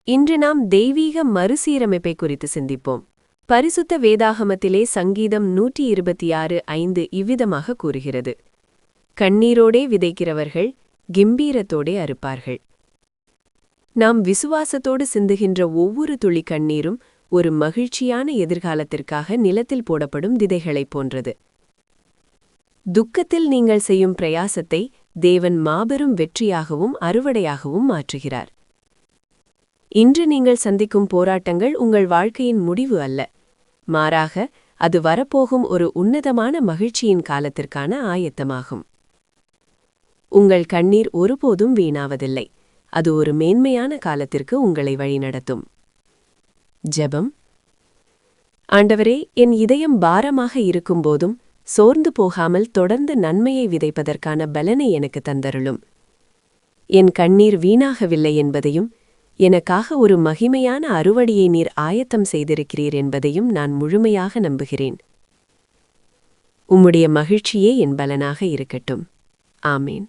இன்று நாம் தெய்வீக மறுசீரமைப்பை குறித்து சிந்திப்போம். பரிசுத்த வேதாகமத்திலே சங்கீதம் 126:5 இவ்விதமாக கூறுகிறது: கண்ணீரோடே விதைக்கிறவர்கள் கெம்பீரத்தோடே அறுப்பார்கள். நாம் விசுவாசத்தோடு சிந்துகின்ற ஒவ்வொரு துளி கண்ணீரும் ஒரு மகிழ்ச்சியான எதிர்காலத்திற்காக நிலத்தில் போடப்படும் விதைகளைப் போன்றது. துக்கத்தில் நீங்கள் செய்யும் பிரயாசத்தை தேவன் மாபெரும் வெற்றியாகவும் அறுவடையாகவும் மாற்றுகிறார். இன்று நீங்கள் சந்திக்கும் போராட்டங்கள் உங்கள் வாழ்க்கையின் முடிவு அல்ல, மாறாக அது வரப்போகும் ஒரு உன்னதமான மகிழ்ச்சியின் காலத்திற்கான ஆயத்தமாகும். உங்கள் கண்ணீர் ஒருபோதும் வீணாவதில்லை, அது ஒரு மேன்மையான காலத்திற்கு உங்களை வழிநடத்தும். ஜெபம். ஆண்டவரே, என் இதயம் பாரமாக இருக்கும்போதும் சோர்ந்து போகாமல் தொடர்ந்து நன்மையை விதைப்பதற்கான பலனை எனக்கு தந்தருளும். என் கண்ணீர் வீணாகவில்லை என்பதையும், எனக்காக ஒரு மகிமையான அறுவடையை நீர் ஆயத்தம் செய்திருக்கிறீர் என்பதையும் நான் முழுமையாக நம்புகிறேன். உம்முடைய மகிழ்ச்சியே என் பலனாக இருக்கட்டும். ஆமேன்.